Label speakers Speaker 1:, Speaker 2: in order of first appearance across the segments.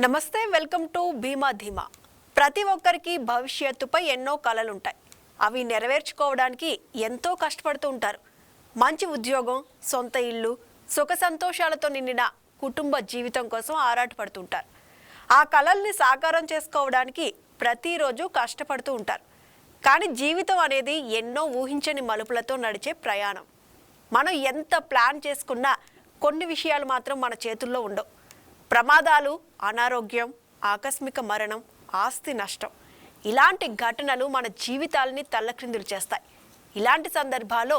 Speaker 1: నమస్తే, welcome to భీమా ధీమా. ప్రతి ఒక్కరికి భవిష్యత్తుపై ఎన్నో కలలు ఉంటాయి. అవి నెరవేర్చుకోవడానికి ఎంతో కష్టపడుతూ ఉంటారు. మంచి ఉద్యోగం, సొంత ఇల్లు, సుఖ సంతోషాలతో నిండిన కుటుంబ జీవితం కోసం ఆరాటపడుతుంటారు. ఆ కలల్ని సాకారం చేసుకోవడానికి ప్రతిరోజు కష్టపడుతూ ఉంటారు. కానీ జీవితం అనేది ఎన్నో ఊహించని మలుపులతో నడిచే ప్రయాణం. మనం ఎంత ప్లాన్ చేసుకున్నా కొన్ని విషయాలు మాత్రం మన చేతుల్లో ఉండవు. ప్రమాదాలు, అనారోగ్యం, ఆకస్మిక మరణం, ఆస్తి నష్టం, ఇలాంటి ఘటనలు మన జీవితాలని తల్లక్రిందులు చేస్తాయి. ఇలాంటి సందర్భాల్లో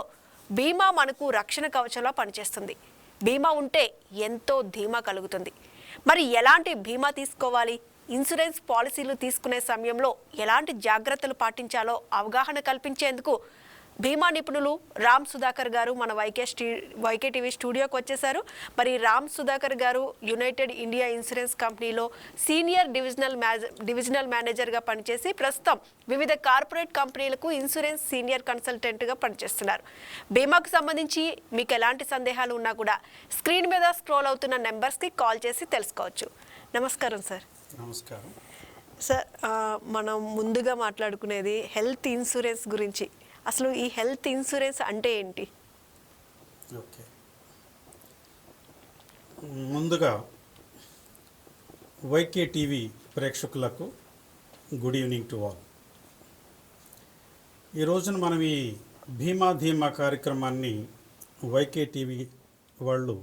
Speaker 1: బీమా మనకు రక్షణ కవచంలా పనిచేస్తుంది. బీమా ఉంటే ఎంతో ధీమా కలుగుతుంది. మరి ఎలాంటి బీమా తీసుకోవాలి, ఇన్సూరెన్స్ పాలసీలు తీసుకునే సమయంలో ఎలాంటి జాగ్రత్తలు పాటించాలో అవగాహన కల్పించేందుకు బీమా నిపుణులు రామ్ సుధాకర్ గారు మన వైకే టీవీ స్టూడియోకి వచ్చేసారు. మరి రామ్ సుధాకర్ గారు యునైటెడ్ ఇండియా ఇన్సూరెన్స్ కంపెనీలో సీనియర్ డివిజనల్ మేనేజర్గా పనిచేసి ప్రస్తుతం వివిధ కార్పొరేట్ కంపెనీలకు ఇన్సూరెన్స్ సీనియర్ కన్సల్టెంట్గా పనిచేస్తున్నారు. బీమాకు సంబంధించి మీకు ఎలాంటి సందేహాలు ఉన్నా కూడా స్క్రీన్ మీద స్క్రోల్ అవుతున్న నెంబర్స్కి కాల్ చేసి తెలుసుకోవచ్చు. నమస్కారం సార్.
Speaker 2: నమస్కారం
Speaker 1: సార్. మనం ముందుగా మాట్లాడుకునేది హెల్త్ ఇన్సూరెన్స్ గురించి. అసలు ఈ హెల్త్ ఇన్సూరెన్స్ అంటే ఏంటి?
Speaker 2: ఓకే, ముందుగా వైకే టీవీ ప్రేక్షకులకు గుడ్ ఈవినింగ్ టు ఆల్. ఈ రోజున మనం ఈ భీమా ధీమా కార్యక్రమాన్ని వైకే టీవీ వాళ్ళు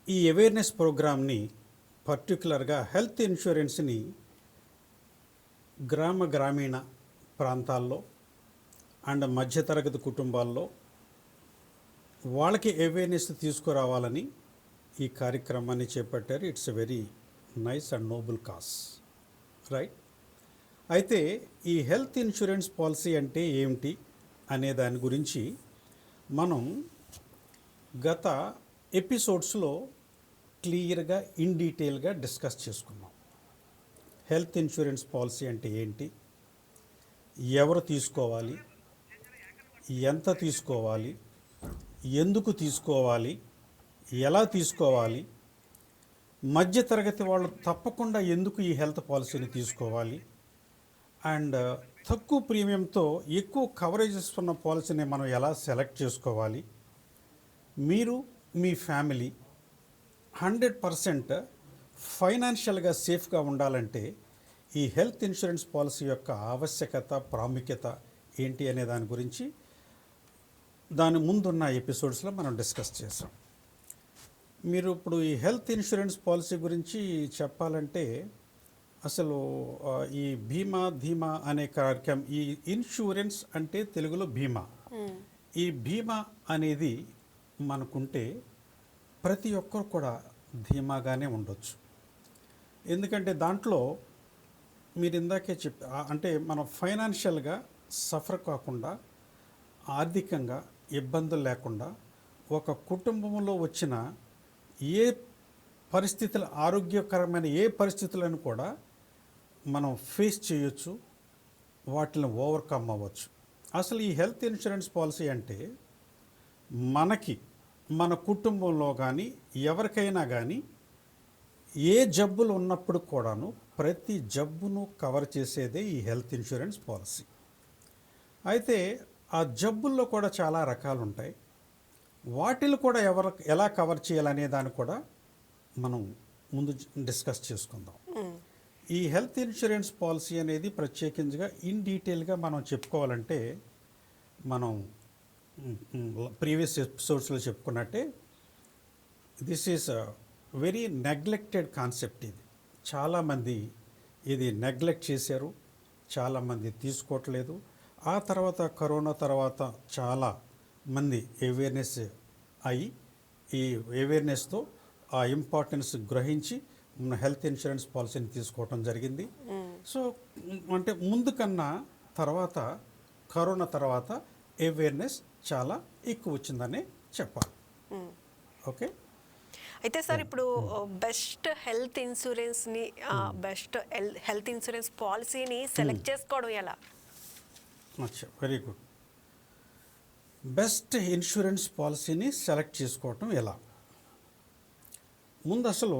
Speaker 2: ఈ అవేర్నెస్ ప్రోగ్రామ్ని పర్టికులర్గా హెల్త్ ఇన్సూరెన్స్ని గ్రామీణ ప్రాంతాల్లో అండ్ మధ్యతరగతి కుటుంబాల్లో వాళ్ళకి అవేర్నెస్ తీసుకురావాలని ఈ కార్యక్రమాన్ని చేపట్టారు. It's a very nice and noble cause, right? అయితే ఈ హెల్త్ ఇన్సూరెన్స్ పాలసీ అంటే ఏమిటి అనే దాని గురించి మనం గత ఎపిసోడ్స్లో క్లియర్గా ఇన్ డీటెయిల్గా డిస్కస్ చేసుకున్నాం. హెల్త్ ఇన్సూరెన్స్ పాలసీ అంటే ఏంటి, ఎవరు తీసుకోవాలి, ఎంత తీసుకోవాలి, ఎందుకు తీసుకోవాలి, ఎలా తీసుకోవాలి, మధ్యతరగతి వాళ్ళు తప్పకుండా ఎందుకు ఈ హెల్త్ పాలసీని తీసుకోవాలి, అండ్ తక్కువ ప్రీమియంతో ఎక్కువ కవరేజెస్ ఉన్న పాలసీని మనం ఎలా సెలెక్ట్ చేసుకోవాలి, మీరు మీ ఫ్యామిలీ 100% ఫైనాన్షియల్గా సేఫ్గా ఉండాలంటే ఈ హెల్త్ ఇన్సూరెన్స్ పాలసీ యొక్క ఆవశ్యకత, ప్రాముఖ్యత ఏంటి అనే దాని గురించి దాని ముందున్న ఎపిసోడ్స్లో మనం డిస్కస్ చేసాం. మీరు ఇప్పుడు ఈ హెల్త్ ఇన్సూరెన్స్ పాలసీ గురించి చెప్పాలంటే అసలు ఈ భీమా ధీమా అనే కార్యక్రమం, ఈ ఇన్సూరెన్స్ అంటే తెలుగులో బీమా. ఈ బీమా అనేది మనకుంటే ప్రతి ఒక్కరు కూడా ధీమాగానే ఉండొచ్చు. ఎందుకంటే దాంట్లో మీరు ఇందాకే అంటే మనం ఫైనాన్షియల్గా సఫర్ కాకుండా, ఆర్థికంగా ఇబ్బందులు లేకుండా, ఒక కుటుంబంలో వచ్చిన ఏ పరిస్థితులు, ఆరోగ్యకరమైన ఏ పరిస్థితులను కూడా మనం ఫేస్ చేయొచ్చు, వాటిని ఓవర్కమ్ అవ్వచ్చు. అసలు ఈ హెల్త్ ఇన్సూరెన్స్ పాలసీ అంటే మనకి, మన కుటుంబంలో కానీ ఎవరికైనా కానీ ఏ జబ్బులు ఉన్నప్పుడు కూడాను ప్రతి జబ్బును కవర్ చేసేదే ఈ హెల్త్ ఇన్సూరెన్స్ పాలసీ. అయితే ఆ జబ్బుల్లో కూడా చాలా రకాలు ఉంటాయి. వాటిని కూడా ఎలా కవర్ చేయాలనే దాన్ని కూడా మనం ముందు డిస్కస్ చేసుకుందాం. ఈ హెల్త్ ఇన్సూరెన్స్ పాలసీ అనేది ప్రత్యేకించగా ఇన్ డీటెయిల్గా మనం చెప్పుకోవాలంటే, మనం ప్రీవియస్ ఎపిసోడ్స్లో చెప్పుకున్నట్టే this is very neglected concept. ఇది చాలామంది ఇది నెగ్లెక్ట్ చేశారు, చాలామంది తీసుకోవట్లేదు. ఆ తర్వాత కరోనా తర్వాత చాలా మంది అవేర్నెస్ అయ్యి ఈ అవేర్నెస్తో ఆ ఇంపార్టెన్స్ గ్రహించి మన హెల్త్ ఇన్సూరెన్స్ పాలసీని తీసుకోవటం జరిగింది. సో అంటే ముందు కన్నా తర్వాత కరోనా తర్వాత అవేర్నెస్ చాలా ఎక్కువ వచ్చిందనే చెప్పాలి. ఓకే,
Speaker 1: అయితే సార్ ఇప్పుడు బెస్ట్ హెల్త్ ఇన్సూరెన్స్ని, బెస్ట్ హెల్త్ ఇన్సూరెన్స్ పాలసీని సెలెక్ట్ చేసుకోవడం ఎలా?
Speaker 2: Very good. బెస్ట్ ఇన్సూరెన్స్ పాలసీని సెలెక్ట్ చేసుకోవటం ఎలా? ముందు అసలు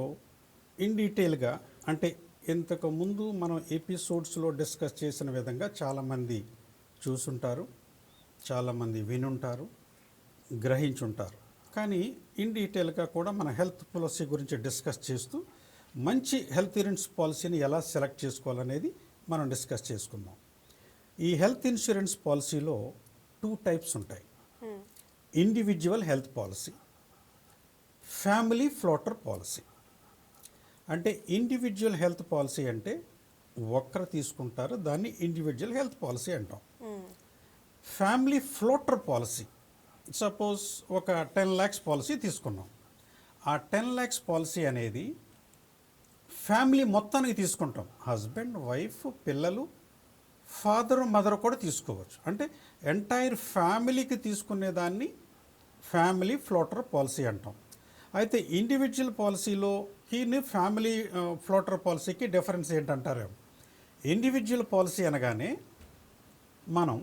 Speaker 2: ఇన్ డీటెయిల్గా అంటే ఇంతకు ముందు మనం ఎపిసోడ్స్లో డిస్కస్ చేసిన విధంగా చాలామంది చూసుంటారు, చాలామంది వినుంటారు, గ్రహించుంటారు. కానీ ఇన్ డీటెయిల్గా కూడా మన హెల్త్ పాలసీ గురించి డిస్కస్ చేస్తూ మంచి హెల్త్ ఇన్సూరెన్స్ పాలసీని ఎలా సెలెక్ట్ చేసుకోవాలనేది మనం డిస్కస్ చేసుకుందాం. ఈ హెల్త్ ఇన్సూరెన్స్ పాలసీలో 2 టైప్స్ ఉంటాయి. Individual health policy, family floater policy. అంటే ఇండివిజువల్ హెల్త్ పాలసీ అంటే ఒక్కరు తీసుకుంటారు, దాన్ని ఇండివిజువల్ హెల్త్ పాలసీ అంటాం. ఫ్యామిలీ ఫ్లోటర్ పాలసీ, సపోజ్ ఒక 10 lakhs పాలసీ తీసుకున్నాం. ఆ 10 lakhs పాలసీ అనేది ఫ్యామిలీ మొత్తానికి తీసుకుంటాం. హస్బెండ్, వైఫ్, పిల్లలు, ఫాదర్, మదర్ కూడా తీసుకోవచ్చు. అంటే ఎంటైర్ ఫ్యామిలీకి తీసుకునేదాన్ని ఫ్యామిలీ ఫ్లోటర్ పాలసీ అంటాం. అయితే ఇండివిజువల్ పాలసీలో ఫ్యామిలీ ఫ్లోటర్ పాలసీకి డిఫరెన్స్ ఏంటంటారు? ఇండివిజువల్ పాలసీ అనగానే మనం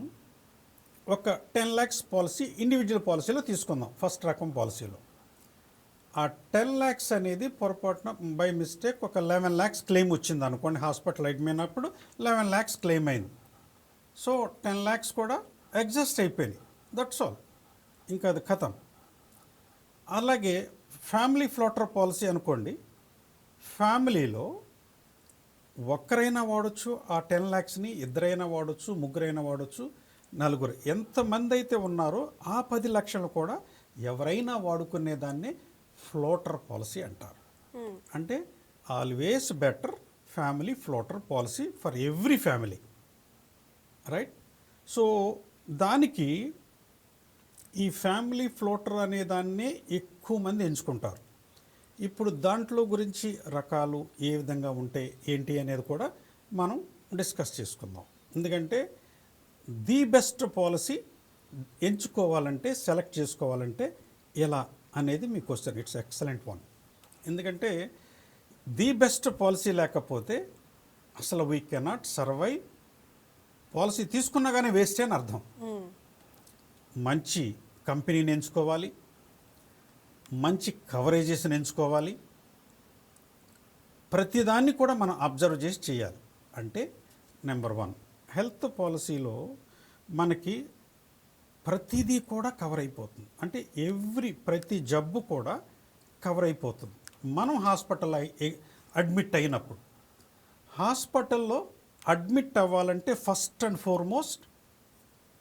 Speaker 2: ఒక 10 lakhs పాలసీ ఇండివిజువల్ పాలసీలో తీసుకుందాం. ఫస్ట్ రకం పాలసీలో ఆ 10 lakhs అనేది పొరపాటున బై మిస్టేక్ ఒక 11 lakhs క్లెయిమ్ వచ్చింది అనుకోండి. హాస్పిటల్ అడ్మిట్ అయినప్పుడు 11 lakhs క్లెయిమ్ అయింది. సో 10 lakhs కూడా ఎగ్జాస్ట్ అయిపోయింది. దట్స్ ఆల్, ఇంకా అది ఖతం. అలాగే ఫ్యామిలీ ఫ్లోటర్ పాలసీ అనుకోండి, ఫ్యామిలీలో ఒక్కరైనా వాడచ్చు ఆ 10 lakhsని, ఇద్దరైనా వాడచ్చు, ముగ్గురైనా వాడచ్చు, నలుగురు, ఎంతమంది అయితే ఉన్నారో ఆ 10 లక్షలు కూడా ఎవరైనా వాడుకునేదాన్ని ఫ్లోటర్ పాలసీ అంటారు. అంటే always better family floater policy for every family, right? So దానికి ఈ ఫ్యామిలీ ఫ్లోటర్ అనే దాన్నే ఎక్కువ మంది ఎంచుకుంటారు. ఇప్పుడు దాంట్లో గురించి రకాలు ఏ విధంగా ఉంటాయి ఏంటి అనేది కూడా మనం డిస్కస్ చేసుకుందాం. ఎందుకంటే ది బెస్ట్ పాలసీ ఎంచుకోవాలంటే, సెలెక్ట్ చేసుకోవాలంటే ఎలా అనేది మీ క్వశ్చన్. It's excellent one. ఎందుకంటే ది బెస్ట్ పాలసీ లేకపోతే అసలు వీ కెనాట్ సర్వైవ్. పాలసీ తీసుకున్నా కానీ వేస్ట్ అని అర్థం. మంచి కంపెనీని ఎంచుకోవాలి, మంచి కవరేజెస్ని ఎంచుకోవాలి, ప్రతిదాన్ని కూడా మనం అబ్జర్వ్ చేసి చేయాలి. అంటే నెంబర్ 1, హెల్త్ పాలసీలో మనకి ప్రతిదీ కూడా కవర్ అయిపోతుంది. అంటే ప్రతి జబ్బు కూడా కవర్ అయిపోతుంది. మనం హాస్పిటల్ అడ్మిట్ అయినప్పుడు, హాస్పిటల్లో అడ్మిట్ అవ్వాలంటే first and foremost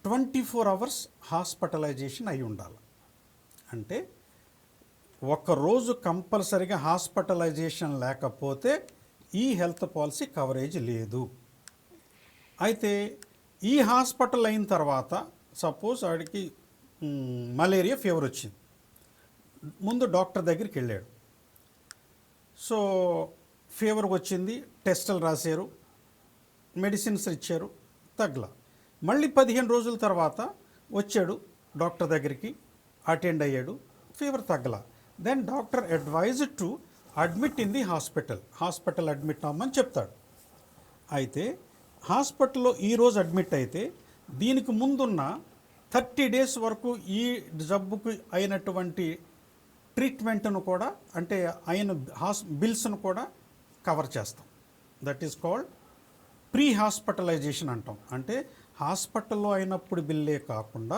Speaker 2: 24 hours hospitalisation అయి ఉండాలి. అంటే ఒకరోజు కంపల్సరీగా హాస్పిటలైజేషన్ లేకపోతే ఈ హెల్త్ పాలసీ కవరేజ్ లేదు. అయితే ఈ హాస్పిటల్ అయిన తర్వాత సపోజ్ వాడికి మలేరియా ఫీవర్ వచ్చింది, ముందు డాక్టర్ దగ్గరికి వెళ్ళాడు. సో ఫీవర్ వచ్చింది, టెస్టులు రాశారు, మెడిసిన్స్ ఇచ్చారు, తగ్గల. మళ్ళీ 15 రోజుల తర్వాత వచ్చాడు డాక్టర్ దగ్గరికి, అటెండ్ అయ్యాడు, ఫీవర్ తగ్గల. Then doctor advised to admit in the hospital admit అవ్వమని చెప్తాడు. అయితే హాస్పిటల్లో ఈరోజు అడ్మిట్ అయితే దీనికి ముందున్న 30 days వరకు ఈ జబ్బుకు అయినటువంటి ట్రీట్మెంట్ను కూడా, అంటే అయిన బిల్స్ను కూడా కవర్ చేస్తాం. That is called pre hospitalisation అంటాం. అంటే హాస్పిటల్లో అయినప్పుడు బిల్లే కాకుండా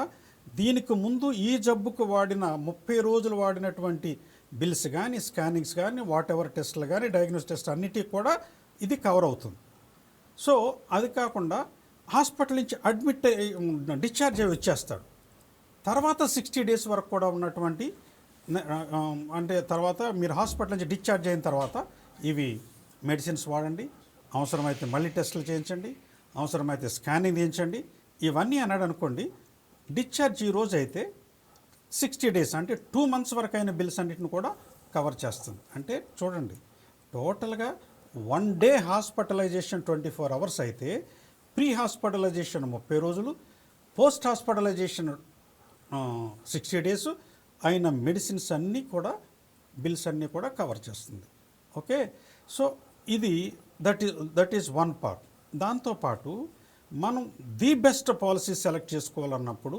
Speaker 2: దీనికి ముందు ఈ జబ్బుకు వాడిన 30 రోజులు వాడినటువంటి బిల్స్ కానీ, స్కానింగ్స్ కానీ, వాట్ ఎవర్ టెస్టులు కానీ, డయాగ్నోస్ టెస్ట్ అన్నిటికీ కూడా ఇది కవర్ అవుతుంది. సో అది కాకుండా హాస్పిటల్ నుంచి డిశ్చార్జ్ అయ్యి వచ్చేస్తాడు. తర్వాత 60 days వరకు కూడా ఉన్నటువంటి, అంటే తర్వాత మీరు హాస్పిటల్ నుంచి డిశ్చార్జ్ అయిన తర్వాత ఇవి మెడిసిన్స్ వాడండి, అవసరమైతే మళ్ళీ టెస్టులు చేయించండి, అవసరమైతే స్కానింగ్ చేయించండి, ఇవన్నీ అన్నాడు అనుకోండి. డిశ్చార్జ్ ఈ రోజు అయితే 60 days అంటే 2 months వరకు అయిన బిల్స్ అన్నిటిని కూడా కవర్ చేస్తుంది. అంటే చూడండి, టోటల్గా 1 day హాస్పిటలైజేషన్ 24 hours అయితే, ప్రీ హాస్పిటలైజేషన్ 30 రోజులు, పోస్ట్ హాస్పిటలైజేషన్ 60 days అయిన మెడిసిన్స్ అన్నీ కూడా, బిల్స్ అన్నీ కూడా కవర్ చేస్తుంది. ఓకే, సో ఇది దట్ ఈస్ వన్ పార్ట్. దాంతోపాటు మనం ది బెస్ట్ పాలసీ సెలెక్ట్ చేసుకోవాలన్నప్పుడు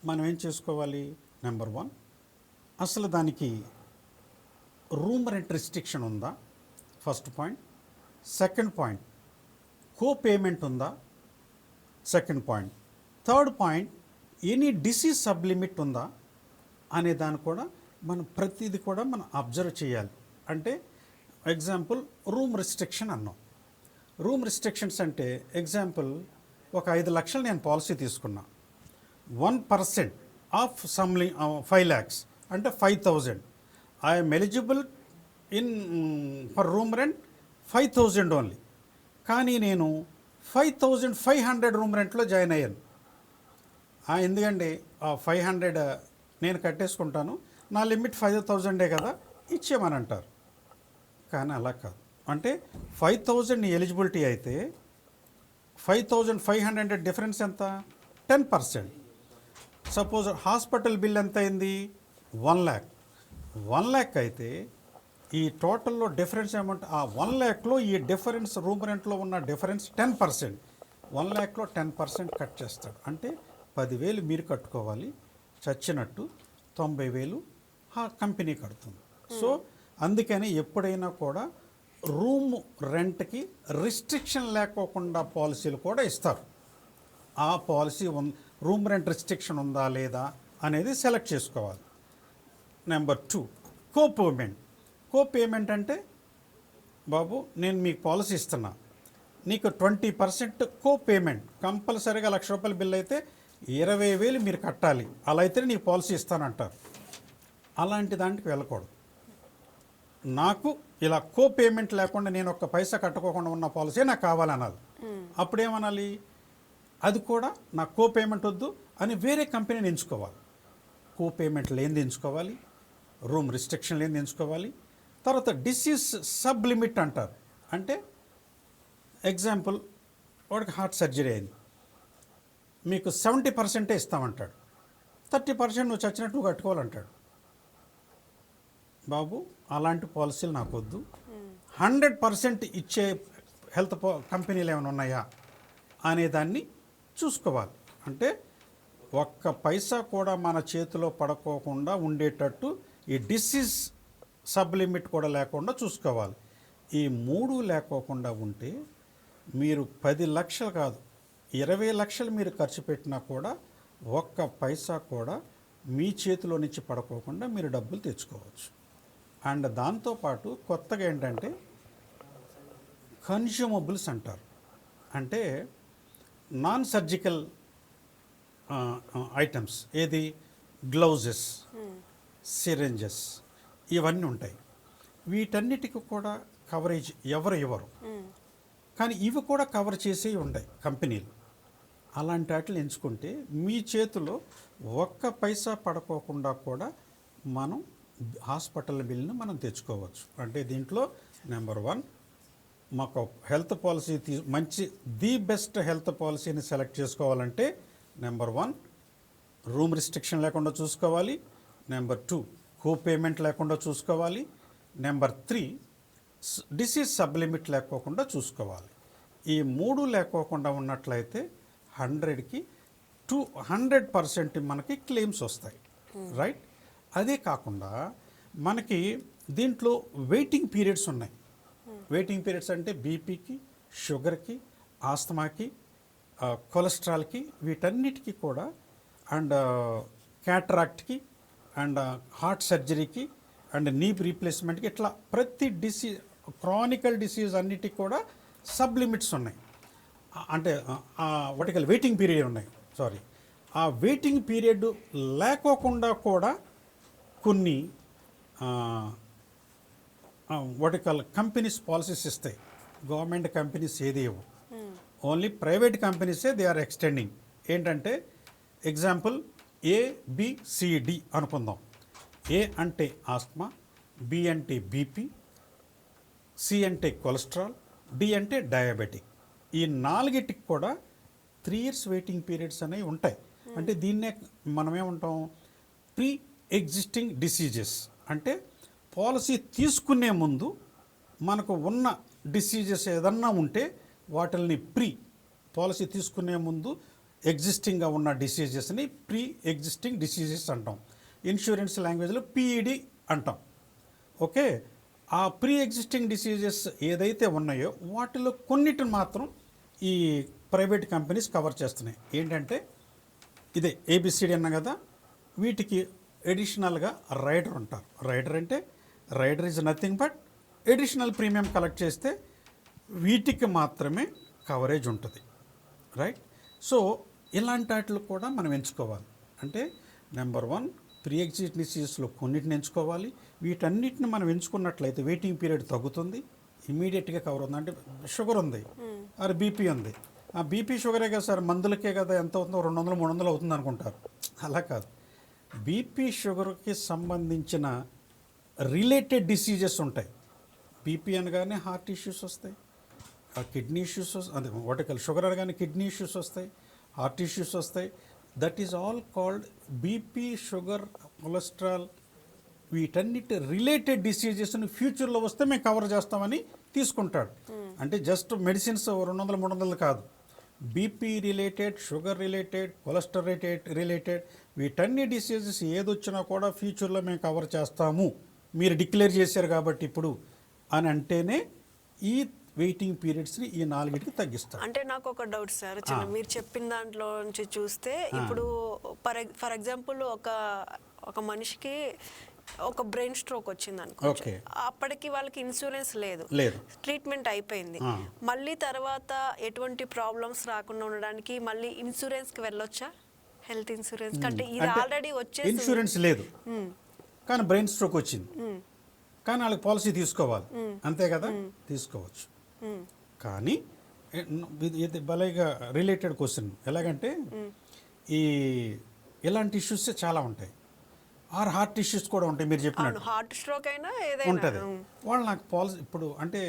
Speaker 2: మనం ఏం చేసుకోవాలి? నెంబర్ 1, అసలు దానికి రూమ్ రెంట్ రిస్ట్రిక్షన్ ఉందా? First point. Second point, co payment ఉందా, second point. Third point, any disease sublimit ఉందా అనే దాన్ని కూడా మనం ప్రతిదీ కూడా మనం అబ్జర్వ్ చేయాలి. అంటే ఎగ్జాంపుల్ రూమ్ రిస్ట్రిక్షన్ అన్నాం. రూమ్ రిస్ట్రిక్షన్స్ అంటే ఎగ్జాంపుల్ ఒక 5 లక్షలు నేను పాలసీ తీసుకున్నా, 1% ఆఫ్ సమ్లింగ్ 5 lakhs అంటే 5,000. I'm eligible in for room rent 5,000 only. కానీ నేను 5,500 రూమ్ రెంట్లో జాయిన్ అయ్యాను. ఎందుకంటే 500 నేను కట్టేసుకుంటాను, నా లిమిట్ 5,000 కదా, ఇచ్చేమని అంటారు. కానీ అలా కాదు. అంటే 5,000 ఎలిజిబిలిటీ అయితే 5,500 డిఫరెన్స్ ఎంత, 10%. సపోజ్ హాస్పిటల్ బిల్ ఎంత అయింది, 1 lakh. 1 lakh అయితే ఈ టోటల్లో డిఫరెన్స్ అమౌంట్ ఆ 1 lakhలో ఈ డిఫరెన్స్ రూమ్ రెంట్లో ఉన్న డిఫరెన్స్ 10%. 1 lakhలో 10% కట్ చేస్తాడు. అంటే 10,000 మీరు కట్టుకోవాలి, చచ్చినట్టు 90,000 ఆ కంపెనీ కడుతుంది. సో అందుకని ఎప్పుడైనా కూడా రూమ్ రెంట్కి రిస్ట్రిక్షన్ లేకోకుండా పాలసీలు కూడా ఇస్తారు. ఆ పాలసీ రూమ్ రెంట్ రిస్ట్రిక్షన్ ఉందా లేదా అనేది సెలెక్ట్ చేసుకోవాలి. Number 2, co-payment. కోపేమెంట్ అంటే బాబు నేను మీకు పాలసీ ఇస్తున్నా, నీకు 20% కోపేమెంట్ కంపల్సరీగా 1,00,000 రూపాయల బిల్ అయితే 20,000 మీరు కట్టాలి, అలా అయితే నీకు పాలసీ ఇస్తానంటారు. అలాంటి దానికి వెళ్ళకూడదు. నాకు ఇలా కోపేమెంట్ లేకుండా నేను ఒక్క పైసా కట్టుకోకుండా ఉన్న పాలసీ నాకు కావాలనాలి. అప్పుడేమనాలి, అది కూడా నాకు కోపేమెంట్ వద్దు అని వేరే కంపెనీని ఎంచుకోవాలి. కోపేమెంట్ లేనిది ఎంచుకోవాలి, రూమ్ రిస్ట్రిక్షన్ లేనిది ఎంచుకోవాలి. తర్వాత డిసీజ్ సబ్ లిమిట్ అంటారు. అంటే ఎగ్జాంపుల్ వాడికి హార్ట్ సర్జరీ అయింది, మీకు 70% ఇస్తామంటాడు, 30% నువ్వు చచ్చినట్టు నువ్వు కట్టుకోవాలంటాడు. బాబు అలాంటి పాలసీలు నాకు వద్దు, 100% ఇచ్చే హెల్త్ కంపెనీలు ఏమైనా ఉన్నాయా అనేదాన్ని చూసుకోవాలి. అంటే ఒక్క పైసా కూడా మన చేతిలో పడుకోకుండా ఉండేటట్టు ఈ డిసీజ్ సబ్ లిమిట్ కూడా లేకుండా చూసుకోవాలి. ఈ 3 లేకోకుండా ఉంటే మీరు 10 లక్షలు కాదు 20 లక్షలు మీరు ఖర్చు పెట్టినా కూడా ఒక్క పైసా కూడా మీ చేతిలో నుంచి పడుకోకుండా మీరు డబ్బులు తెచ్చుకోవచ్చు. అండ్ దాంతోపాటు కొత్తగా ఏంటంటే కన్జ్యూమబుల్స్ అంటారు. అంటే నాన్ సర్జికల్ ఐటమ్స్, ఏది గ్లౌజెస్, సిరెంజెస్, ఇవన్నీ ఉంటాయి. వీటన్నిటికి కూడా కవరేజ్ ఎవరు ఇవ్వరు, కానీ ఇవి కూడా కవర్ చేసేవి ఉంటాయి కంపెనీలు. అలాంటి వాటిని ఎంచుకుంటే మీ చేతిలో ఒక్క పైసా పడుకోకుండా కూడా మనం హాస్పిటల్ బిల్ని మనం తెచ్చుకోవచ్చు. అంటే దీంట్లో నెంబర్ 1, మాకు హెల్త్ పాలసీ మంచి ది బెస్ట్ హెల్త్ పాలసీని సెలెక్ట్ చేసుకోవాలంటే నెంబర్ 1 రూమ్ రిస్ట్రిక్షన్ లేకుండా చూసుకోవాలి, నెంబర్ 2 కోపేమెంట్ లేకుండా చూసుకోవాలి, నెంబర్ 3 డిసీజ్ సబ్లిమిట్ లేకోకుండా చూసుకోవాలి. ఈ 3 లేకోకుండా ఉన్నట్లయితే 100కి 200% మనకి క్లెయిమ్స్ వస్తాయి, రైట్? అదే కాకుండా మనకి దీంట్లో వెయిటింగ్ పీరియడ్స్ ఉన్నాయి. వెయిటింగ్ పీరియడ్స్ అంటే బీపీకి, షుగర్కి, ఆస్తమాకి, కొలెస్ట్రాల్కి, వీటన్నిటికీ కూడా, అండ్ క్యాటరాక్ట్కి, అండ్ హార్ట్ సర్జరీకి, అండ్ నీ రీప్లేస్మెంట్కి, ఇట్లా ప్రతి డిసీజ్ క్రానికల్ డిసీజ్ అన్నిటికీ కూడా సబ్ లిమిట్స్ ఉన్నాయి. అంటే వాటికల్ వెయిటింగ్ పీరియడ్ ఉన్నాయి. ఆ వెయిటింగ్ పీరియడ్ లేకోకుండా కూడా కొన్ని వాటికల్ కంపెనీస్ పాలసీస్ ఇస్తాయి. గవర్నమెంట్ కంపెనీస్ ఏది ఇవ్వవు, ఓన్లీ ప్రైవేట్ కంపెనీసే దే ఆర్ ఎక్స్టెండింగ్. ఏంటంటే ఎగ్జాంపుల్ ABCD అనుకుందాం. ఏ అంటే ఆస్మా, బి అంటే బీపీ, సి అంటే కొలెస్ట్రాల్, డి అంటే డయాబెటిక్. ఈ 4టికి కూడా 3 years వెయిటింగ్ పీరియడ్స్ అనేవి ఉంటాయి. అంటే దీన్నే మనమేమంటాం, ప్రీ ఎగ్జిస్టింగ్ డిసీజెస్. అంటే పాలసీ తీసుకునే ముందు మనకు ఉన్న డిసీజెస్ ఏదన్నా ఉంటే వాటిల్ని పాలసీ తీసుకునే ముందు ఎగ్జిస్టింగ్గా ఉన్న డిసీజెస్ని ప్రీ ఎగ్జిస్టింగ్ డిసీజెస్ అంటాం. ఇన్సూరెన్స్ లాంగ్వేజ్లో PED అంటాం. ఓకే, ఆ ప్రీ ఎగ్జిస్టింగ్ డిసీజెస్ ఏదైతే ఉన్నాయో వాటిలో కొన్నిటిని మాత్రం ఈ ప్రైవేట్ కంపెనీస్ కవర్ చేస్తున్నాయి. ఏంటంటే ఇదే ఏబిసిడి అన్న కదా, వీటికి ఎడిషనల్గా రైడర్ ఉంటారు. రైడర్ అంటే rider is nothing but additional premium collect చేస్తే వీటికి మాత్రమే కవరేజ్ ఉంటుంది, రైట్? సో ఇలాంటి వాటిలో కూడా మనం ఎంచుకోవాలి. అంటే నెంబర్ 1 ప్రీ ఎగ్జిస్టింగ్ డిసీజెస్లో కొన్నిటిని ఎంచుకోవాలి. వీటన్నిటిని మనం ఎంచుకున్నట్లయితే వెయిటింగ్ పీరియడ్ తగ్గుతుంది, ఇమీడియట్గా కవర్ అవుతుంది. అంటే షుగర్ ఉంది, అది బీపీ ఉంది, ఆ బీపీ షుగరే కదా సార్, మందులకే కదా, ఎంత అవుతుందో 200 300 అవుతుంది అనుకుంటారు. అలా కాదు. బీపీ షుగర్కి సంబంధించిన రిలేటెడ్ డిసీజెస్ ఉంటాయి. బీపీ అనగానే హార్ట్ ఇష్యూస్ వస్తాయి, కిడ్నీ ఇష్యూస్ అదే వాటికల్ షుగర్ అనగానే కిడ్నీ ఇష్యూస్ వస్తాయి, హార్ట్ ఇష్యూస్ వస్తాయి. That is all called BP, sugar, cholesterol. వీటన్నిటి రిలేటెడ్ డిసీజెస్ని ఫ్యూచర్లో వస్తే మేము కవర్ చేస్తామని తీసుకుంటాడు. అంటే జస్ట్ మెడిసిన్స్ 200 300 కాదు, BP related, sugar related, cholesterol related వీటన్ని డిసీజెస్ ఏదొచ్చినా కూడా ఫ్యూచర్లో మేము కవర్ చేస్తాము, మీరు డిక్లేర్ చేశారు కాబట్టి ఇప్పుడు అని అంటేనే ఈ వెయిటింగ్ పీరియడ్స్ని ఈ 4కి తగ్గిస్తారు.
Speaker 1: అంటే నాకు ఒక డౌట్ సార్, చిన్న మీరు చెప్పిన దాంట్లో నుంచి చూస్తే ఇప్పుడు ఫర్ ఎగ్జాంపుల్ ఒక మనిషికి ఒక బ్రెయిన్ స్ట్రోక్ వచ్చింది అనుకో, అప్పటికి వాళ్ళకి ఇన్సూరెన్స్ లేదు, ట్రీట్మెంట్ అయిపోయింది, మళ్ళీ తర్వాత ఎటువంటి ప్రాబ్లమ్స్ రాకుండా ఉండడానికి మళ్ళీ ఇన్సూరెన్స్ కి వెళ్ళొచ్చా? హెల్త్ ఇన్సూరెన్స్ అంటే ఇది ఆల్రెడీ వచ్చేసి
Speaker 2: ఇన్సూరెన్స్ లేదు కానీ బ్రెయిన్ స్ట్రోక్ వచ్చింది, కానీ వాళ్ళకి పాలసీ తీసుకోవాలి, అంతే కదా, తీసుకోవచ్చు. కానీ ఇది భలేగా రిలేటెడ్ క్వశ్చన్. ఎలాగంటే ఇలాంటి ఇష్యూస్ చాలా ఉంటాయి, హార్ట్ ఇష్యూస్ కూడా ఉంటాయి. మీరు చెప్పినట్టు
Speaker 1: హార్ట్ స్ట్రోక్ అయినా
Speaker 2: ఉంటుంది. వాళ్ళు నాకు పాలసీ ఇప్పుడు అంటే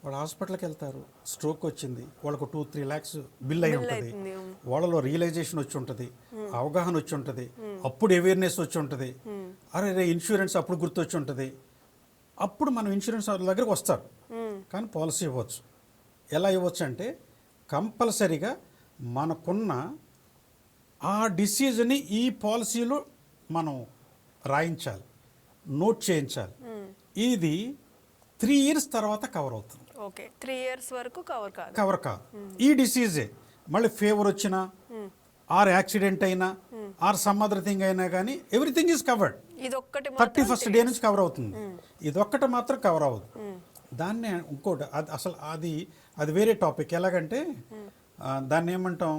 Speaker 2: వాళ్ళు హాస్పిటల్కి వెళ్తారు, స్ట్రోక్ వచ్చింది, వాళ్ళకు 2-3 lakhs బిల్ అయి ఉంటుంది, వాళ్ళలో రియలైజేషన్ వచ్చి ఉంటుంది, అవగాహన వచ్చి ఉంటుంది, అప్పుడు అవేర్నెస్ వచ్చి ఉంటుంది, అరే ఇన్సూరెన్స్ అప్పుడు గుర్తొచ్చి ఉంటుంది, అప్పుడు మనం ఇన్సూరెన్స్ వాళ్ళ దగ్గరికి వస్తారు. కానీ పాలసీ ఇవ్వచ్చు. ఎలా ఇవ్వచ్చు అంటే కంపల్సరీగా మనకున్న ఆ డిసీజ్ని ఈ పాలసీలో మనం రాయించాలి, నోట్ చేయించాలి. ఇది 3 years తర్వాత కవర్ అవుతుంది.
Speaker 1: ఓకే, 3 years వరకు
Speaker 2: కవర్ కాదు. ఈ డిసీజే మళ్ళీ ఫీవర్ వచ్చినా, ఆర్ యాక్సిడెంట్ అయినా, ఆర్ సమ్ అదర్ థింగ్ అయినా కానీ everything is covered. 31st day నుంచి కవర్ అవుతుంది. ఇదొక్కటి మాత్రం కవర్ అవ్వదు. దాన్నే ఇంకోటి అసలు అది వేరే టాపిక్. ఎలాగంటే దాన్ని ఏమంటాం,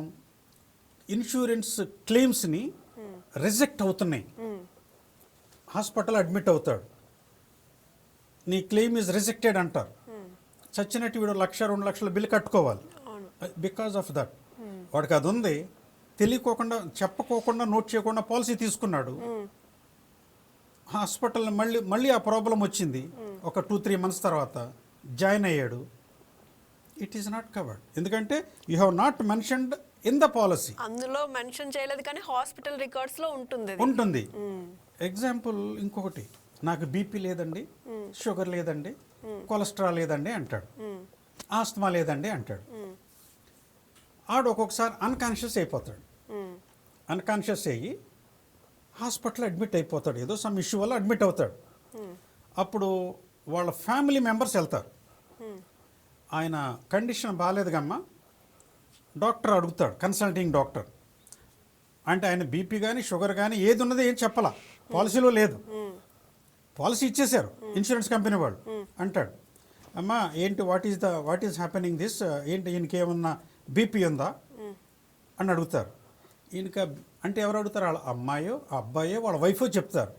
Speaker 2: ఇన్సూరెన్స్ క్లెయిమ్స్ని రిజెక్ట్ అవుతున్నాయి. హాస్పిటల్ అడ్మిట్ అవుతాడు, నీ క్లెయిమ్ ఈజ్ రిజెక్టెడ్ అంటారు. చచ్చినట్టు వీడు 1-2 లక్షల బిల్ కట్టుకోవాలి. బికాజ్ ఆఫ్ దట్ వాడికి అది ఉంది, తెలియకోకుండా చెప్పకోకుండా నోట్ చేయకుండా పాలసీ తీసుకున్నాడు. హాస్పిటల్ మళ్ళీ ఆ ప్రాబ్లం వచ్చింది, ఒక 2-3 months తర్వాత జాయిన్ అయ్యాడు. ఇట్ ఈస్ నాట్ కవర్డ్, ఎందుకంటే you have not mentioned in the policy.
Speaker 1: అందులో మెన్షన్ చేయలేదు కానీ హాస్పిటల్ రికార్డ్స్ లో ఉంటుంది.
Speaker 2: ఎగ్జాంపుల్ ఇంకొకటి, నాకు బీపీ లేదండి, షుగర్ లేదండి, కొలెస్ట్రాల్ లేదండి అంటాడు, ఆస్తమా లేదండి అంటాడు. ఆడు ఒక్కొక్కసారి అన్కాన్షియస్ అయిపోతాడు. అన్కాన్షియస్ అయ్యి హాస్పిటల్ అడ్మిట్ అయిపోతాడు, ఏదో సమ్ ఇష్యూ వల్ల అడ్మిట్ అవుతాడు. అప్పుడు వాళ్ళ ఫ్యామిలీ మెంబర్స్ వెళ్తారు, ఆయన కండిషన్ బాగాలేదు కమ్మా, డాక్టర్ అడుగుతాడు, కన్సల్టింగ్ డాక్టర్. అంటే ఆయన బీపీ కానీ షుగర్ కానీ ఏది ఉన్నదో ఏం చెప్పాలా, పాలసీలో లేదు, పాలసీ ఇచ్చేశారు ఇన్సూరెన్స్ కంపెనీ వాళ్ళు. అంటాడు, అమ్మా ఏంటి వాట్ ఈస్ హ్యాపెనింగ్ దిస్, ఏంటి ఈయనకి ఏమన్నా బీపీ ఉందా అని అడుగుతారు. ఈయనక అంటే ఎవరు అడుగుతారు, వాళ్ళ అమ్మాయో అబ్బాయో వాళ్ళ వైఫో చెప్తారు.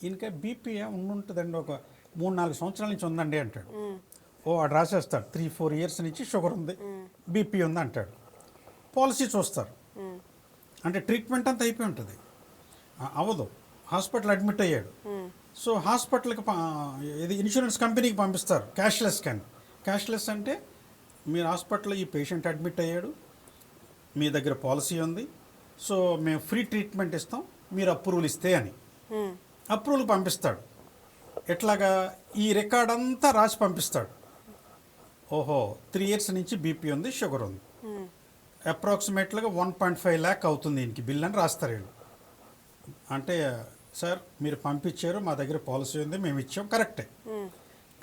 Speaker 2: ఈయనక బీపీ ఉంటుందండి, ఒక 3-4 సంవత్సరాల నుంచి ఉందండి అంటాడు. వాడు రాసేస్తాడు, 3-4 years నుంచి షుగర్ ఉంది, బీపీ ఉంది అంటాడు. పాలసీ చూస్తారు, అంటే ట్రీట్మెంట్ అంతా అయిపోయి ఉంటుంది, అవ్వదు, హాస్పిటల్ అడ్మిట్ అయ్యాడు. సో హాస్పిటల్కి ఇది ఇన్సూరెన్స్ కంపెనీకి పంపిస్తారు, క్యాష్లెస్ అంటే మీరు హాస్పిటల్లో ఈ పేషెంట్ అడ్మిట్ అయ్యాడు, మీ దగ్గర పాలసీ ఉంది, సో మేము ఫ్రీ ట్రీట్మెంట్ ఇస్తాం, మీరు అప్రూవల్ ఇస్తే అని అప్రూవల్ పంపిస్తాడు. ఎట్లాగా ఈ రికార్డ్ అంతా రాసి పంపిస్తాడు. ఓహో 3 years నుంచి బీపీ ఉంది, షుగర్ ఉంది, అప్రాక్సిమేట్గా 1.5 lakh అవుతుంది దీనికి బిల్ అని రాస్తారు వీళ్ళు. అంటే సార్ మీరు పంపించారు, మా దగ్గర పాలసీ ఉంది, మేము ఇచ్చాం, కరెక్టే.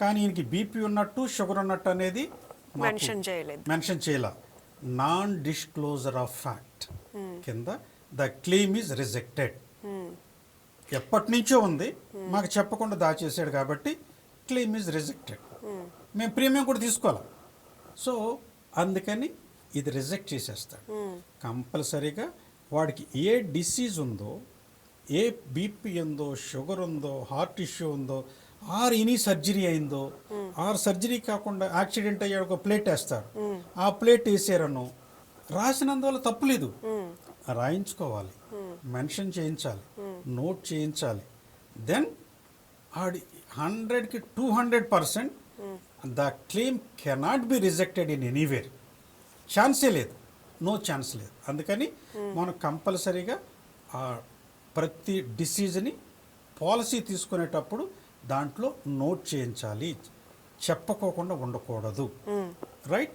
Speaker 2: కానీ ఈయనకి బీపీ ఉన్నట్టు షుగర్ ఉన్నట్టు అనేది
Speaker 1: మెన్షన్ చేయలేదు.
Speaker 2: మెన్షన్ చేయాల. నాన్ డిస్క్లోజర్ ఆఫ్ ఫ్యాక్ట్ కింద ద క్లెయిమ్ ఈజ్ రిజెక్టెడ్. ఎప్పటి నుంచో ఉంది, మాకు చెప్పకుండా దాచేసాడు కాబట్టి క్లెయిమ్ ఈజ్ రిజెక్టెడ్. మేము ప్రీమియం కూడా తీసుకోవాలి. సో అందుకని ఇది రిజెక్ట్ చేసేస్తాడు. కంపల్సరీగా వాడికి ఏ డిసీజ్ ఉందో, ఏ బీపీ ఉందో, షుగర్ ఉందో, హార్ట్ ఇష్యూ ఉందో, ఆర్ ఎనీ సర్జరీ అయిందో, ఆర్ సర్జరీ కాకుండా యాక్సిడెంట్ అయ్యాడు ఒక ప్లేట్ వేస్తారు, ఆ ప్లేట్ వేసారను రాసినందువల్ల తప్పులేదు, రాయించుకోవాలి, మెన్షన్ చేయించాలి, నోట్ చేయించాలి. దెన్ ఆడి 100కి 200% the claim cannot be rejected in anywhere. ఛాన్సే లేదు, నో ఛాన్స్ లేదు. అందుకని మనం కంపల్సరీగా ప్రతి డిసీజ్ని పాలసీ తీసుకునేటప్పుడు దాంట్లో నోట్ చేయించాలి, చెప్పుకోకుండా ఉండకూడదు. రైట్?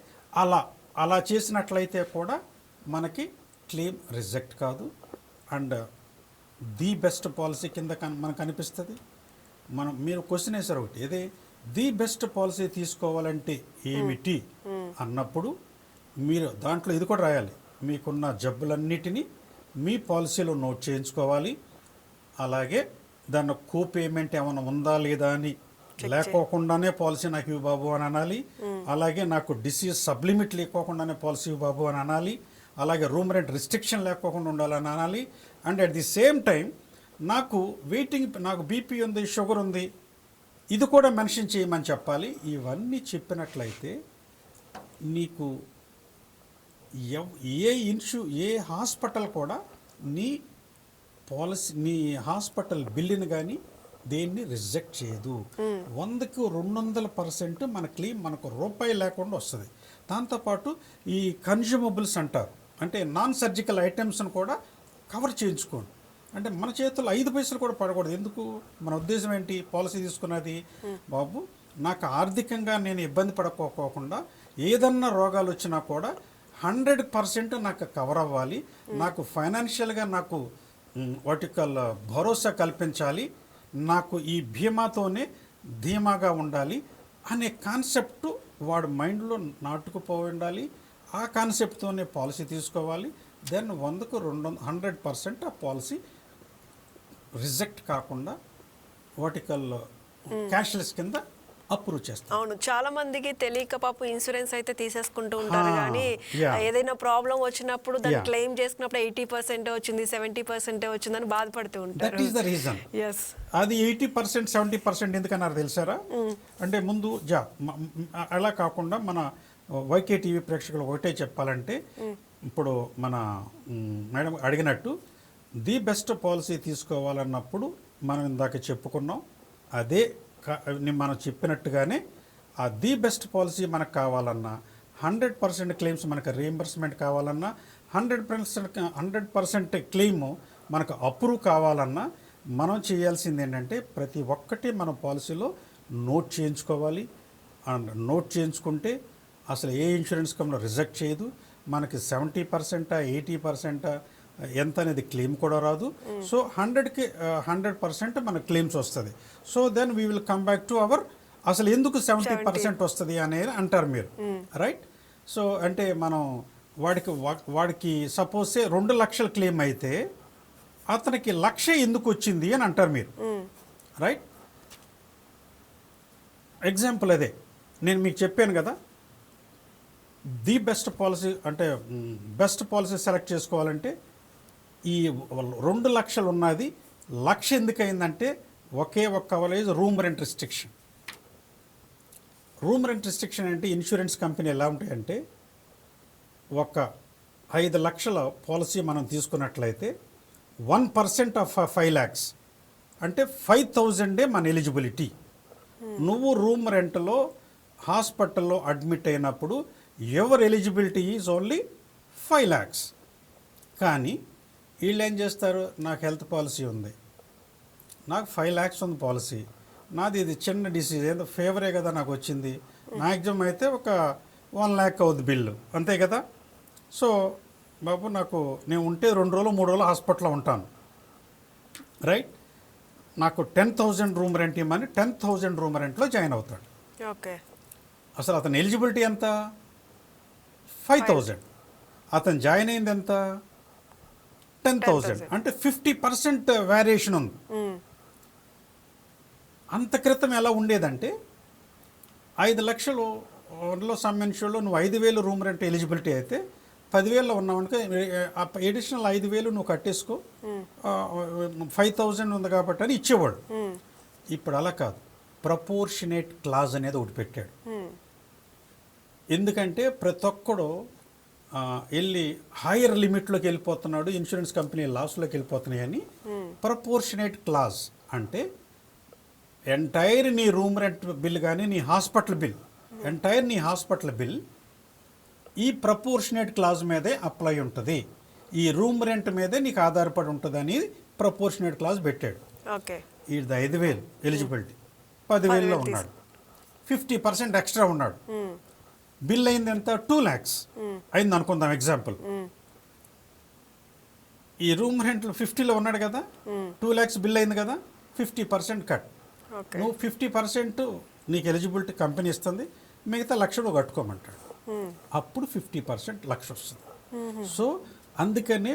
Speaker 2: అలా చేసినట్లయితే కూడా మనకి క్లెయిమ్ రిజెక్ట్ కాదు. అండ్ ది బెస్ట్ పాలసీ కింద మనకు అనిపిస్తుంది. మీరు క్వశ్చన్ వేసారు ఒకటి, ఏదే ది బెస్ట్ పాలసీ తీసుకోవాలంటే ఏమిటి అన్నప్పుడు మీరు దాంట్లో ఇది కూడా రాయాలి, మీకున్న జబ్బులన్నిటినీ మీ పాలసీలో నోట్ చేయించుకోవాలి. అలాగే దాన్ని కో పేమెంట్ ఏమైనా ఉందా లేదా అని లేకోకుండానే పాలసీ నాకు ఇవి బాబు అని అనాలి. అలాగే నాకు డిసీజ్ సబ్లిమిట్ లేకోకుండానే పాలసీ ఇవి బాబు అని అనాలి. అలాగే రూమ్ రెంట్ రిస్ట్రిక్షన్ లేకోకుండా ఉండాలని అనాలి. And at the same time నాకు నాకు బీపీ ఉంది, షుగర్ ఉంది, ఇది కూడా మెన్షన్ చేయమని చెప్పాలి. ఇవన్నీ చెప్పినట్లయితే నీకు ఏ హాస్పిటల్ కూడా నీ పాలసీ, నీ హాస్పిటల్ బిల్లుని కానీ దేన్ని రిజెక్ట్ చేయదు. 100కి 200% మన క్లెయిమ్ మనకు రూపాయి లేకుండా వస్తుంది. దాంతోపాటు ఈ కన్జ్యూమబుల్స్ అంటారు, అంటే నాన్ సర్జికల్ ఐటమ్స్ని కూడా కవర్ చేయించుకోండి. అంటే మన చేతుల్లో 5 పైసలు కూడా పడకూడదు. ఎందుకు? మన ఉద్దేశం ఏంటి? పాలసీ తీసుకున్నది బాబు నాకు ఆర్థికంగా నేను ఇబ్బంది పడుకోకుండా ఏదన్నా రోగాలు వచ్చినా కూడా 100% నాకు కవర్ అవ్వాలి, నాకు ఫైనాన్షియల్గా నాకు వర్టికల్ భరోసా కల్పించాలి, నాకు ఈ బీమాతోనే ధీమాగా ఉండాలి అనే కాన్సెప్ట్ వాడు మైండ్లో నాటుకుపోయి ఉండాలి. ఆ కాన్సెప్ట్తోనే పాలసీ తీసుకోవాలి. దెన్ 100కు 100% ఆ పాలసీ రిజెక్ట్ కాకుండా వర్టికల్ క్యాష్లెస్ కింద అప్రూవ్ చేస్తాం.
Speaker 1: అవును, చాలా మందికి తెలియక పాపం ఇన్సూరెన్స్ అయితే తీసేసుకుంటూ ఉంటారు, కానీ ఏదైనా ప్రాబ్లం వచ్చినప్పుడు దాన్ని క్లెయిమ్ చేసుకున్నప్పుడు 80% వచ్చింది, 70% వచ్చిందని బాధపడుతూ ఉంటారు.
Speaker 2: That is the reason. అది 80% 70% ఎందుకన్నారు తెలుసారా? అంటే ముందు అలా కాకుండా మన వైకే టీవీ ప్రేక్షకులు ఒకటే చెప్పాలంటే, ఇప్పుడు మన మేడం అడిగినట్టు ది బెస్ట్ పాలసీ తీసుకోవాలన్నప్పుడు మనం ఇందాక చెప్పుకున్నాం, అదే మనం చెప్పినట్టుగానే ఆ ది బెస్ట్ పాలసీ మనకు కావాలన్నా, 100% క్లెయిమ్స్ మనకు రీఎంబర్స్మెంట్ కావాలన్నా, 100% క్లెయిమ్ మనకు అప్రూవ్ కావాలన్నా మనం చేయాల్సింది ఏంటంటే ప్రతి ఒక్కటి మన పాలసీలో నోట్ చేయించుకోవాలి. అండ్ నోట్ చేయించుకుంటే అసలు ఏ ఇన్సూరెన్స్ కంపెనీ రిజెక్ట్ చేయదు. మనకి 70% 80% ఎంత అనేది క్లెయిమ్ కూడా రాదు. సో 100కి 100% మన క్లెయిమ్స్ వస్తుంది. So then we will come back to our అసలు ఎందుకు 70% వస్తుంది అనేది అంటారు మీరు, రైట్? సో అంటే మనం వాడికి సపోజ్ 2 లక్షల క్లెయిమ్ అయితే అతనికి 1,00,000 ఎందుకు వచ్చింది అని అంటారు మీరు, రైట్? ఎగ్జాంపుల్ అదే నేను మీకు చెప్పాను కదా, ది బెస్ట్ పాలసీ అంటే బెస్ట్ పాలసీ సెలెక్ట్ చేసుకోవాలంటే ఈ 2 లక్షలు ఉన్నది 1,00,000 ఎందుకు అయిందంటే ఒకే ఒక్క coverage room rent restriction. Room rent restriction అంటే ఇన్సూరెన్స్ కంపెనీ ఎలా ఉంటాయంటే, ఒక 5 లక్షల పాలసీ మనం తీసుకున్నట్లయితే 1% ఆఫ్ 5 lakhs అంటే 5,000 మన ఎలిజిబిలిటీ. నువ్వు రూమ్ రెంట్లో హాస్పిటల్లో అడ్మిట్ అయినప్పుడు your eligibility is only 5 lakhs. కానీ వీళ్ళు ఏం చేస్తారు, నాకు హెల్త్ పాలసీ ఉంది, నాకు 5 lakhs ఉంది పాలసీ, నాది ఇది చిన్న డిసీజ్ ఏదో ఫేవరే కదా నాకు వచ్చింది, మ్యాక్సిమం అయితే ఒక 1 lakh అవుద్ది బిల్లు, అంతే కదా. సో బాబు నేను ఉంటే 2 రోజులు 3 రోజులు హాస్పిటల్లో ఉంటాను, రైట్? నాకు 10,000 రూమ్ రెంట్ ఇవ్వమని 10,000 రూమ్ రెంట్లో జాయిన్ అవుతాడు.
Speaker 1: ఓకే.
Speaker 2: అసలు అతని ఎలిజిబిలిటీ ఎంత? 5,000. అతను జాయిన్ అయింది ఎంత? 10,000. అంటే 50% వేరియేషన్ ఉంది. అంత క్రితం ఎలా ఉండేదంటే 5 లక్షలు సమ్ ఇన్షూర్లో నువ్వు 5,000 రూమ్ రెంట్ ఎలిజిబిలిటీ అయితే 10,000లో ఉన్నావనుకో ఎడిషనల్ 5,000 నువ్వు కట్టేసుకో, 5,000 ఉంది కాబట్టి అని ఇచ్చేవాడు. ఇప్పుడు అలా కాదు, ప్రపోర్షనేట్ క్లాజ్ అనేది ఒకటి పెట్టాడు. ఎందుకంటే ప్రతి ఒక్కడు వెళ్ళి హైయర్ లిమిట్లోకి వెళ్ళిపోతున్నాడు, ఇన్సూరెన్స్ కంపెనీ లాస్లోకి వెళ్ళిపోతున్నాయని ప్రపోర్షనేట్ క్లాజ్ అంటే ఎంటైర్ నీ రూమ్ రెంట్ బిల్ కానీ నీ హాస్పిటల్ బిల్, ఎంటైర్ నీ హాస్పిటల్ బిల్ ఈ ప్రపోర్షనేట్ క్లాజ్ మీదే అప్లై ఉంటుంది, ఈ రూమ్ రెంట్ మీదే నీకు ఆధారపడి ఉంటుంది అని ప్రపోర్షనేట్ క్లాజ్ పెట్టాడు.
Speaker 1: ఓకే.
Speaker 2: ఇది 5,000 ఎలిజిబిలిటీ, 10,000లో ఉన్నాడు, 50% ఎక్స్ట్రా ఉన్నాడు. బిల్ అయింది ఎంత? 2 lakhs అయింది అనుకుందాం ఎగ్జాంపుల్. ఈ రూమ్ రెంట్లో 50లో ఉన్నాడు కదా, 2 lakhs బిల్ అయింది కదా, 50% కట్. నువ్వు 50% నీకు ఎలిజిబిలిటీ కంపెనీ ఇస్తుంది, మిగతా 1,00,000 నువ్వు కట్టుకోమంటాడు. అప్పుడు 50% 1,00,000 వస్తుంది. సో అందుకనే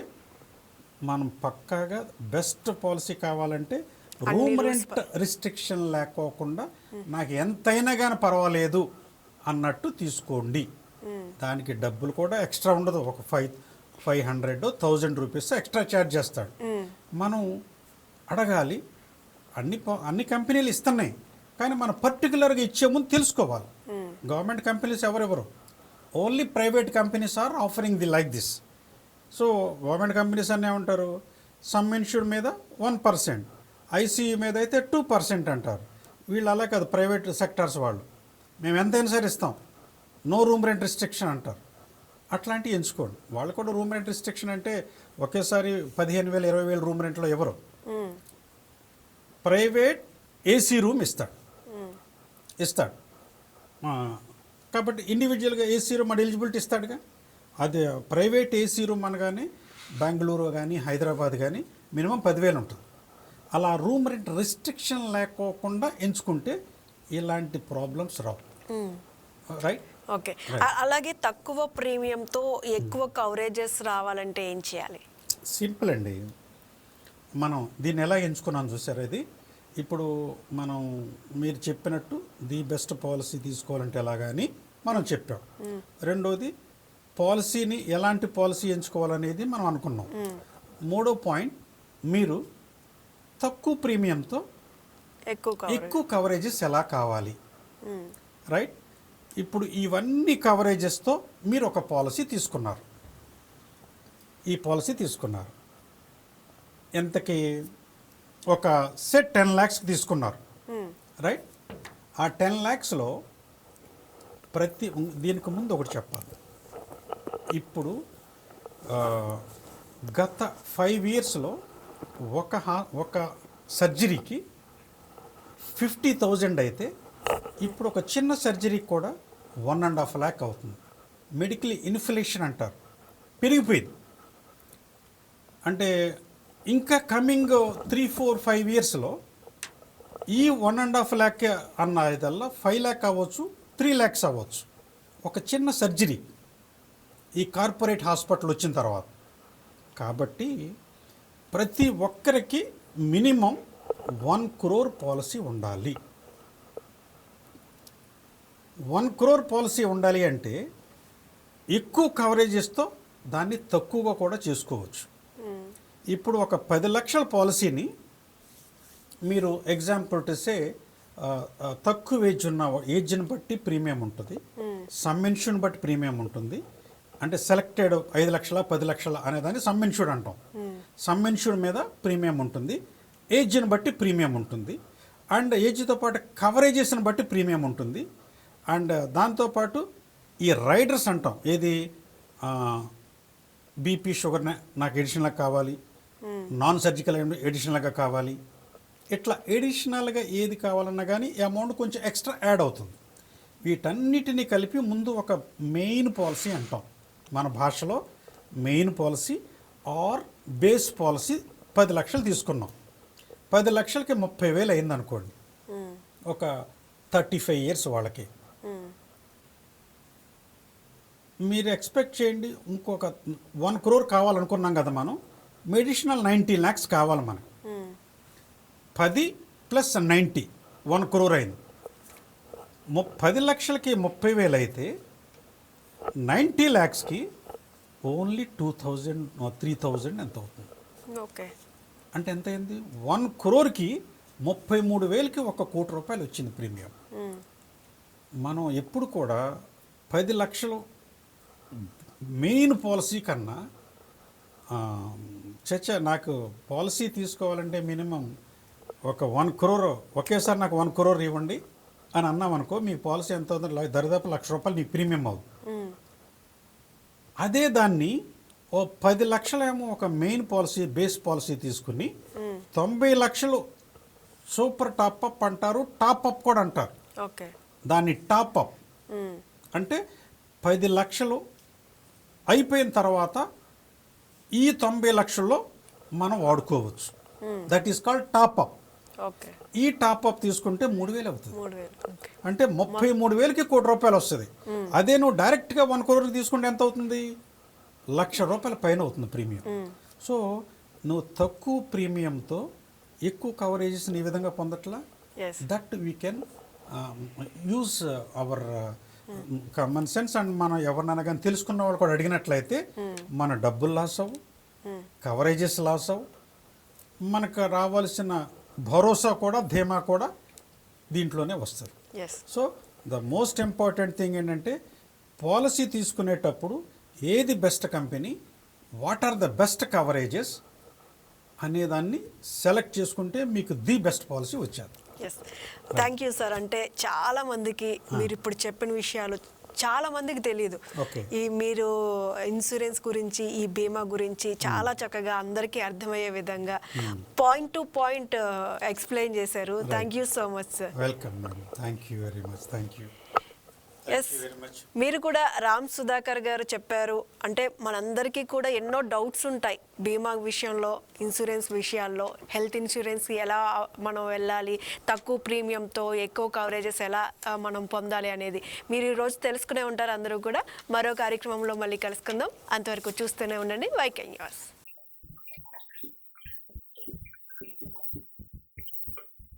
Speaker 2: మనం పక్కాగా బెస్ట్ పాలసీ కావాలంటే రూమ్ రెంట్ రిస్ట్రిక్షన్ లేకోకుండా నాకు ఎంతైనా కానీ పర్వాలేదు అన్నట్టు తీసుకోండి. దానికి డబ్బులు కూడా ఎక్స్ట్రా ఉండదు, ఒక 500 1,000 రూపీస్ ఎక్స్ట్రా ఛార్జ్ చేస్తాడు. మనం అడగాలి, అన్ని కంపెనీలు ఇస్తున్నాయి కానీ మనం పర్టికులర్గా ఇచ్చే ముందు తెలుసుకోవాలి. గవర్నమెంట్ కంపెనీస్ ఎవరెవరు, only private companies are offering the like this. So government companies అన్నీ ఏమంటారు, సమ్ ఇన్సూర్డ్ మీద 1%, ఐసీయూ మీద అయితే 2% అంటారు. వీళ్ళు అలా కాదు, ప్రైవేట్ సెక్టార్స్ వాళ్ళు మేము ఎంతైనా సరే ఇస్తాం, నో రూమ్ రెంట్ రిస్ట్రిక్షన్ అంటారు. అట్లాంటివి ఎంచుకోండి. వాళ్ళు కూడా రూమ్ రెంట్ రిస్ట్రిక్షన్ అంటే ఒకేసారి 15,000 20,000 రూమ్ రెంట్లో ఎవరు, ప్రైవేట్ ఏసీ రూమ్ ఇస్తాడు. కాబట్టి ఇండివిజువల్గా ఏసీ రూమ్ అది ఎలిజిబిలిటీ ఇస్తాడుగా. అది ప్రైవేట్ ఏసీ రూమ్ అనగానే బెంగళూరు కానీ హైదరాబాద్ కానీ మినిమం 10,000 ఉంటుంది. అలా రూమ్ రెంట్ రిస్ట్రిక్షన్ లేకోకుండా ఎంచుకుంటే ఇలాంటి ప్రాబ్లమ్స్ రావు. రైట్.
Speaker 1: ఓకే. అలాగే తక్కువ ప్రీమియంతో ఎక్కువ కవరేజెస్ రావాలంటే ఏం చేయాలి?
Speaker 2: సింపుల్ అండి. మనం దీన్ని ఎలా ఎంచుకున్నాం చూసారు. ఇది ఇప్పుడు మనం మీరు చెప్పినట్టు ది బెస్ట్ పాలసీ తీసుకోవాలంటే ఎలాగా అని మనం చెప్పాం. రెండోది పాలసీని ఎలాంటి పాలసీ ఎంచుకోవాలనేది మనం అనుకున్నాం. మూడో పాయింట్, మీరు తక్కువ ప్రీమియంతో ఎక్కువ కవరేజెస్ ఎలా కావాలి. రైట్. ఇప్పుడు ఇవన్నీ కవరేజెస్తో మీరు ఒక పాలసీ తీసుకున్నారు. ఈ పాలసీ తీసుకున్నారు ఎంతకి? ఒక సెట్ 10 lakhs తీసుకున్నారు. రైట్. ఆ 10 lakhsలో దీనికి ముందు ఒకటి చెప్పాలి. ఇప్పుడు గత 5 yearsలో ఒక సర్జరీకి 50,000 అయితే ఇప్పుడు ఒక చిన్న సర్జరీకి కూడా 1.5 lakh అవుతుంది. మెడికల్ ఇన్ఫ్లేషన్ అంటారు, పెరిగిపోయింది. అంటే ఇంకా కమింగ్ 3, 4, 5 yearsలో ఈ 1.5 lakh అన్న ఇదల్లా 5 lakh అవ్వచ్చు, 3 lakhs అవ్వచ్చు. ఒక చిన్న సర్జరీ ఈ కార్పొరేట్ హాస్పిటల్ వచ్చిన తర్వాత. కాబట్టి ప్రతి ఒక్కరికి మినిమం 1 crore పాలసీ ఉండాలి. 1 crore పాలసీ ఉండాలి అంటే ఎక్కువ కవరేజెస్తో దాన్ని తక్కువగా కూడా చేసుకోవచ్చు. ఇప్పుడు ఒక 10 లక్షల పాలసీని మీరు ఎగ్జాంపుల్ సే తక్కువ ఏజ్ని బట్టి ప్రీమియం ఉంటుంది, సమ్ ఇన్సూర్డ్ బట్టి ప్రీమియం ఉంటుంది. అంటే సెలెక్టెడ్ 5 లక్షల 10 లక్షల అనేదాన్ని సమ్ ఇన్సూర్డ్ అంటాం. సమ్ ఇన్సూర్డ్ మీద ప్రీమియం ఉంటుంది, ఏజ్ని బట్టి ప్రీమియం ఉంటుంది, అండ్ ఏజ్తో పాటు కవరేజెస్ని బట్టి ప్రీమియం ఉంటుంది. అండ్ దాంతోపాటు ఈ రైడర్స్ అంటాం, ఏది బీపీ షుగర్ నాకు ఎడిషనల్గా కావాలి, నాన్ సర్జికల్ ఎడిషనల్గా కావాలి, ఇట్లా ఎడిషనల్గా ఏది కావాలన్నా కానీ ఈ అమౌంట్ కొంచెం ఎక్స్ట్రా యాడ్ అవుతుంది. వీటన్నిటిని కలిపి ముందు ఒక మెయిన్ పాలసీ అంటాం. మన భాషలో main policy or base policy 10 లక్షలు తీసుకున్నాం. 10 లక్షలకి 30,000 అయింది అనుకోండి. ఒక 35 ఇయర్స్ వాళ్ళకి. మీరు ఎక్స్పెక్ట్ చేయండి, ఇంకొక 1 crore కావాలనుకున్నాం కదా మనం, మెడిషనల్ 90 lakhs కావాలి మనకి. 10 + 90 1 crore అయింది. 10 లక్షలకి 30,000 అయితే 90 lakhsకి ఓన్లీ 2,000 3,000 ఎంత అవుతుంది?
Speaker 1: ఓకే.
Speaker 2: అంటే ఎంత అయింది? 1 crore-కి 33,000కి 1 కోటి రూపాయలు వచ్చింది ప్రీమియం. మనం ఎప్పుడు కూడా 10 లక్షలు మెయిన్ పాలసీ కన్నా నాకు పాలసీ తీసుకోవాలంటే మినిమం ఒక 1 crore ఒకేసారి నాకు 1 crore ఇవ్వండి అని అన్నాం అనుకో, మీ పాలసీ ఎంత అవుతుంది? దరిదాపు ₹1,00,000 నీ ప్రీమియం అవుతుంది. అదే దాన్ని ఓ 10 లక్షలేమో ఒక మెయిన్ పాలసీ బేస్ పాలసీ తీసుకుని 90 లక్షలు సూపర్ టాప్అప్ అంటారు, టాప్అప్ కూడా అంటారు.
Speaker 1: ఓకే.
Speaker 2: దాన్ని టాప్అప్ అంటే 10 లక్షలు అయిపోయిన తర్వాత ఈ 90 లక్షల్లో మనం వాడుకోవచ్చు. That is called top-up.
Speaker 1: Okay.
Speaker 2: ఈ టాప్అప్ తీసుకుంటే 3,000 అవుతుంది.
Speaker 1: 3,000. ఓకే.
Speaker 2: అంటే 33,000కి ₹1 కోటి వస్తుంది. అదే నువ్వు డైరెక్ట్గా 1 crore తీసుకుంటే ఎంత అవుతుంది? ₹1,00,000 పైన అవుతుంది ప్రీమియం. సో నువ్వు తక్కువ ప్రీమియంతో ఎక్కువ కవరేజెస్ని ఈ విధంగా పొందట్లా. That we can use our common sense. And మనం ఎవరినైనా కానీ తెలుసుకున్న వాళ్ళు కూడా అడిగినట్లయితే మన డబ్బులు లాస్ అవ్వు, కవరేజెస్ లాస్ అవ్వు, మనకు రావాల్సిన భరోసా కూడా ధీమా కూడా దీంట్లోనే వస్తుంది. So the most important thing ఏంటంటే పాలసీ తీసుకునేటప్పుడు ఏది best company, what are the best coverages అనేదాన్ని సెలెక్ట్ చేసుకుంటే మీకు ది బెస్ట్ పాలసీ వచ్చేది.
Speaker 1: Thank you sir. అంటే చాలా మందికి మీరు ఇప్పుడు చెప్పిన విషయాలు చాలా మందికి తెలియదు. ఈ మీరు ఇన్సూరెన్స్ గురించి, ఈ బీమా గురించి చాలా చక్కగా అందరికీ అర్థమయ్యే విధంగా పాయింట్ టు పాయింట్ ఎక్స్ప్లెయిన్ చేశారు. Thank you so much sir.
Speaker 2: Welcome madam. Thank you very much. Thank you.
Speaker 1: Yes, మీరు కూడా రామ్ సుధాకర్ గారు చెప్పారు. అంటే మనందరికీ కూడా ఎన్నో డౌట్స్ ఉంటాయి బీమా విషయంలో, ఇన్సూరెన్స్ విషయాల్లో. హెల్త్ ఇన్సూరెన్స్ ఎలా మనం వెళ్ళాలి, తక్కువ ప్రీమియంతో ఎక్కువ కవరేజెస్ ఎలా మనం పొందాలి అనేది మీరు ఈరోజు తెలుసుకునే ఉంటారు అందరూ కూడా. మరో కార్యక్రమంలో మళ్ళీ కలుసుకుందాం. అంతవరకు చూస్తూనే ఉండండి వైకే న్యూస్.